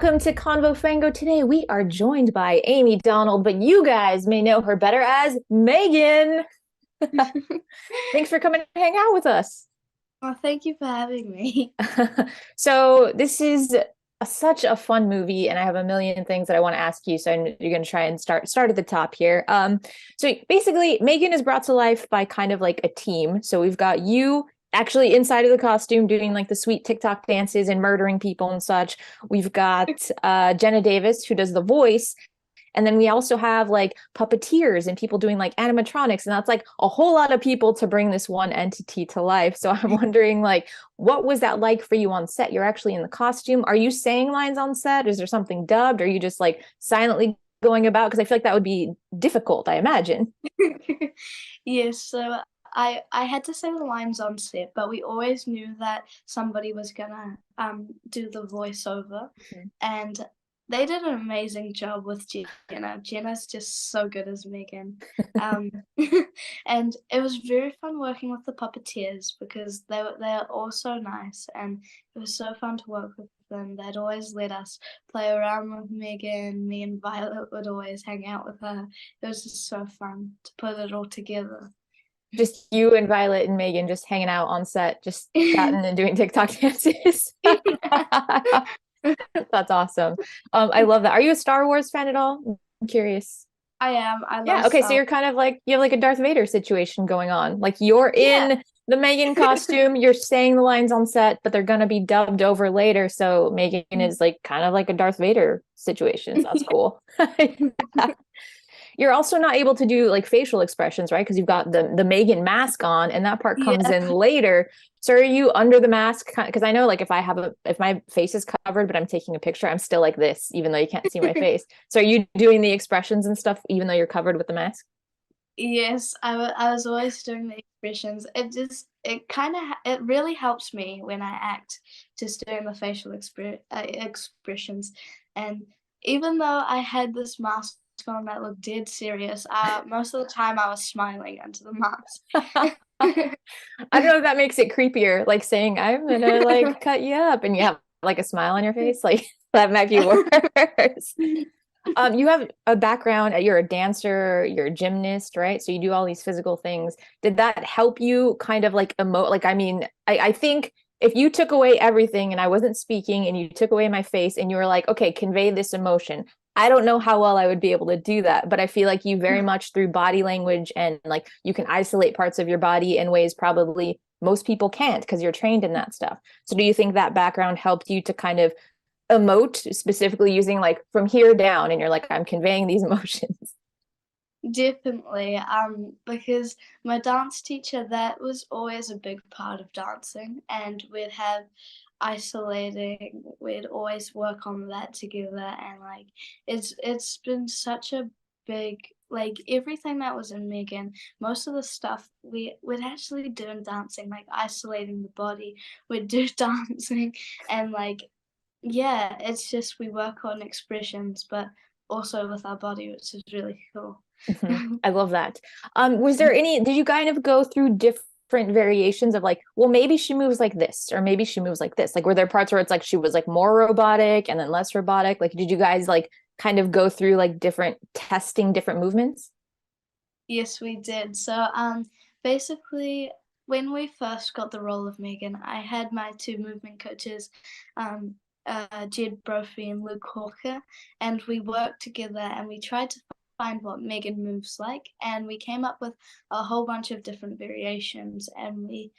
Welcome to Convo Fango. Today we are joined by Amy Donald, but you guys may know her better as Megan. Thanks for coming to hang out with us. Well, thank you for having me. So this is such a fun movie, and I have a million things that I want to ask you. So you're going to try and start at the top here. So basically, Megan is brought to life by kind of like a team. So we've got you actually inside of the costume doing like the sweet TikTok dances and murdering people and such. We've got Jenna Davis who does the voice. And then we also have like puppeteers and people doing like animatronics. And that's like a whole lot of people to bring this one entity to life. So I'm wondering, like, what was that like for you on set? You're actually in the costume. Are you saying lines on set? Is there something dubbed? Or are you just like silently going about? Because I feel like that would be difficult, I imagine. Yes, so I had to say the lines on set, but we always knew that somebody was gonna do the voiceover, Mhm. and they did an amazing job with Jenna. Jenna's just so good as Megan. Um, and it was very fun working with the puppeteers because they're all so nice, and it was so fun to work with them. They'd always let us play around with Megan. Me and Violet would always hang out with her. It was just so fun to put it all together. Just you and Violet and Megan just hanging out on set, just chatting and doing TikTok dances. That's awesome. I love that. Are you a Star Wars fan at all? I'm curious. I am. I Yeah, love okay, so Star. you're kind of like you have like a Darth Vader situation going on. Like you're Yeah. in the Megan costume, you're saying the lines on set, but they're gonna be dubbed over later. So Megan is like kind of like a Darth Vader situation. So that's cool. You're also not able to do like facial expressions, right? Because you've got the Megan mask on, and that part comes Yeah. in later. So are you under the mask? Because I know like if my face is covered, but I'm taking a picture, I'm still like this, even though you can't see my face. So are you doing the expressions and stuff, even though you're covered with the mask? Yes, I was always doing the expressions. It kind of it really helps me when I act, just doing the facial expressions. And even though I had this mask on that looked dead serious, most of the time I was smiling under the mask. I don't know if that makes it creepier, like saying I'm gonna like cut you up and you have like a smile on your face. Like that might be worse. You have a background, you're a dancer, you're a gymnast, right? So you do all these physical things. Did that help you kind of like emote? Like, I mean, I think if you took away everything and I wasn't speaking and you took away my face and you were like, okay, convey this emotion. I don't know how well I would be able to do that, but I feel like you very much through body language and like you can isolate parts of your body in ways probably most people can't because you're trained in that stuff. So do you think that background helped you to kind of emote specifically using like from here down and you're like I'm conveying these emotions? Definitely, because my dance teacher, that was always a big part of dancing, and we'd have isolating, we'd always work on that together, and like it's been such a big, like everything that was in Megan, most of the stuff we'd actually do in dancing, like isolating the body, we'd do dancing, and like yeah, it's just we work on expressions, but also with our body, which is really cool. Mhm. I love that. Was there any, did you kind of go through different variations of like, well, maybe she moves like this, or maybe she moves like this? Like, were there parts where it's like she was like more robotic and then less robotic? Like, did you guys like kind of go through like different testing different movements? Yes, we did. So, basically, when we first got the role of Megan, I had my two movement coaches, um, Jed Brophy and Luke Hawker, and we worked together and we tried to find what Megan moves like, and we came up with a whole bunch of different variations, and we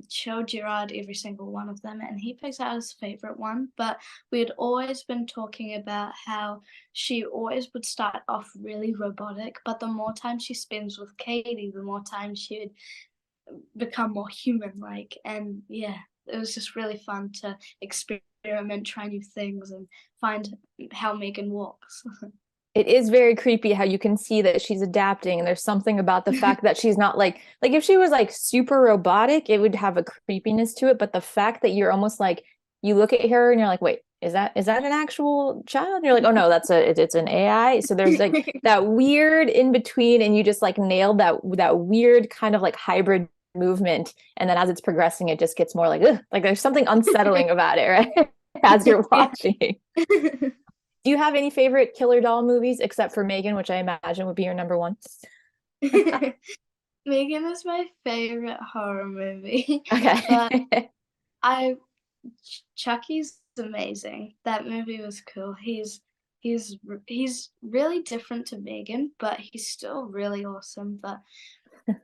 showed Gerard every single one of them, and he picked out his favorite one. But we had always been talking about how she always would start off really robotic, but the more time she spends with Katie, the more time she would become more human like. And yeah, it was just really fun to experiment, try new things, and find how Megan walks. It is very creepy how you can see that she's adapting, and there's something about the fact that she's not like if she was like super robotic, it would have a creepiness to it, but the fact that you're almost like you look at her and you're like, wait, is that an actual child? And you're like, oh no, it's an AI. So there's like that weird in between, and you just like nailed that weird kind of like hybrid movement, and then as it's progressing, it just gets more like ugh, like there's something unsettling about it, right? as you're watching. Do you have any favorite killer doll movies except for Megan, which I imagine would be your number one? Megan is my favorite horror movie, but Okay. I Chucky's amazing. That movie was cool. He's really different to Megan, but he's still really awesome. But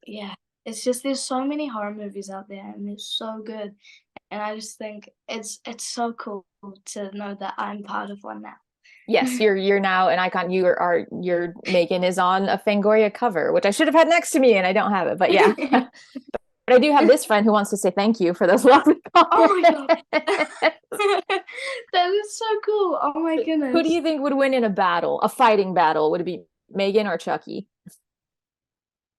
yeah, it's just there's so many horror movies out there, and it's so good. And I just think it's so cool to know that I'm part of one now. Yes, you're now an icon. Your Megan is on a Fangoria cover, which I should have had next to me, and I don't have it. But yeah, but I do have this friend who wants to say thank you for those lovely Oh my god. comments. That is so cool. Oh my Who do goodness. you think would win in a battle, a fighting battle? Would it be Megan or Chucky?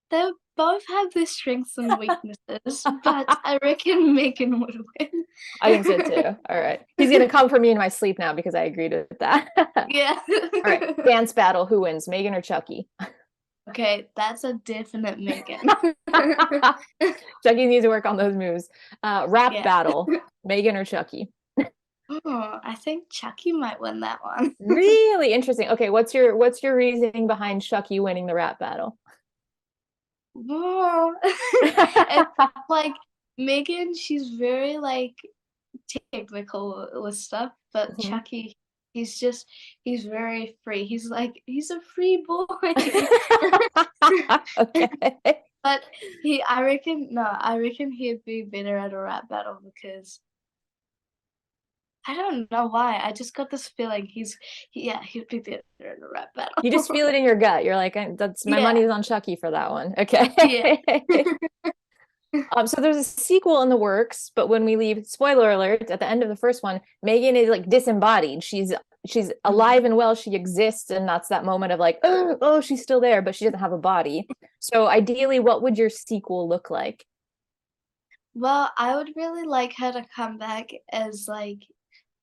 They both have their strengths and weaknesses, but I reckon Megan would win. I think so too. All right. He's gonna come for me in my sleep now because I agreed with that. Yeah. All right. Dance battle. Who wins, Megan or Chucky? Okay, that's a definite Megan. Chucky needs to work on those moves. Rap Yeah. battle. Megan or Chucky? Oh, I think Chucky might win that one. Really interesting. Okay, what's your reasoning behind Chucky winning the rap battle? Oh. It's like Megan, she's very like technical with stuff, but Mhm. Chucky, he's very free. He's a free boy. Okay. But I reckon he'd be better at a rap battle because I don't know why. I just got this feeling he'd be better at a rap You just battle. feel it in your gut. You're like, that's my Yeah, money's on Chucky for that one. yeah. Okay. So there's a sequel in the works, but when we leave, spoiler alert, at the end of the first one, Megan is like disembodied. She's alive and well, she exists, and that's that moment of like, oh, she's still there, but she doesn't have a body. So ideally, what would your sequel look like? Well, I would really like her to come back as like,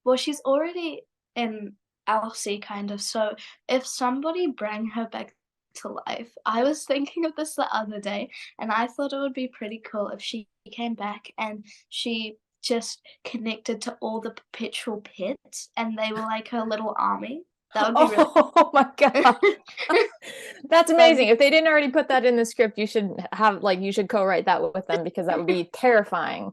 well, she's already in Elsie kind of. So if somebody bring her back to life, I was thinking of this the other day, and I thought it would be pretty cool if she came back and she just connected to all the perpetual pets, and they were like her little army. That would be really. Oh my gosh. That's That'd amazing. be If they didn't already put that in the script, you should co-write that with them because that would be terrifying.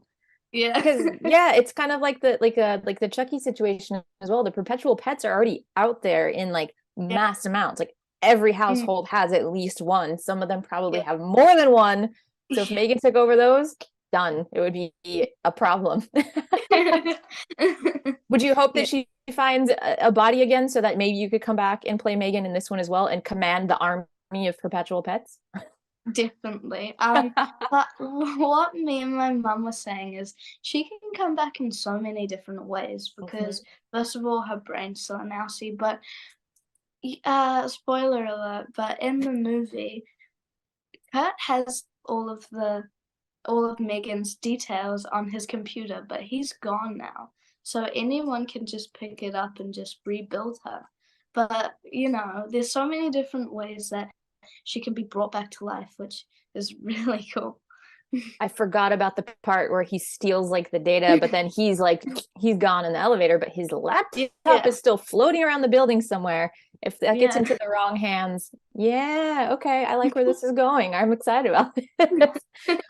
yeah. Because yeah, it's kind of like the Chucky situation as well. The perpetual pets are already out there in like Yeah. mass amounts. Like every Mm, household has at least one. Some of them probably yeah. have more than one. So if Megan took over those, done. It would be a problem. Would you hope Yeah. that she finds a body again so that maybe you could come back and play Megan in this one as well and command the army of perpetual pets? Definitely. But what me and my mum were saying is she can come back in so many different ways because Mhm. first of all her brain's still an Elsie, but spoiler alert, but in the movie, Kurt has all of Megan's details on his computer, but he's gone now. So anyone can just pick it up and just rebuild her. But there's so many different ways that she can be brought back to life, which is really cool. I forgot about the part where he steals like the data, but then he's gone in the elevator, but his laptop Yeah, is still floating around the building somewhere. If that gets yeah. into the wrong hands, yeah, okay, I like where this is going. I'm excited about this.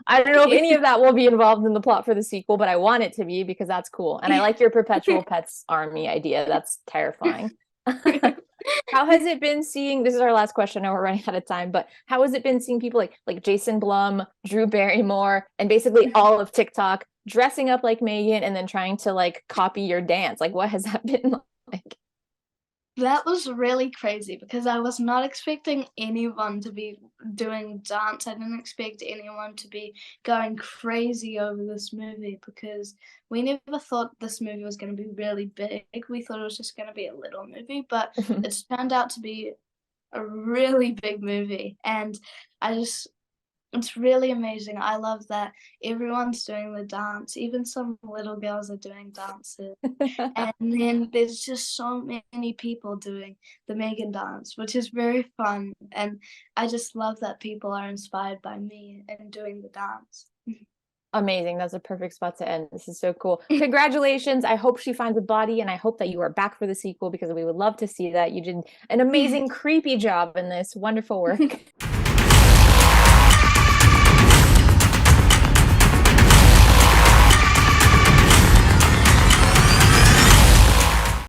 I don't know if any of that will be involved in the plot for the sequel, but I want it to be because that's cool. And I like your perpetual pets army idea. That's terrifying. How has it been seeing, this is our last question, I know we're running out of time, but how has it been seeing people like Jason Blum, Drew Barrymore, and basically all of TikTok dressing up like Megan and then trying to like copy your dance? Like what has that been like? That was really crazy because I was not expecting anyone to be doing dance. I didn't expect anyone to be going crazy over this movie because we never thought this movie was going to be really big. We thought it was just going to be a little movie, but it's turned out to be a really big movie. And I just it's really amazing. I love that everyone's doing the dance. Even some little girls are doing dances. And then there's just so many people doing the Megan dance, which is very fun. And I just love that people are inspired by me and doing the dance. Amazing. That's a perfect spot to end. This is so cool. Congratulations. I hope she finds a body, and I hope that you are back for the sequel because we would love to see that. You did an amazing creepy job in this. Wonderful work.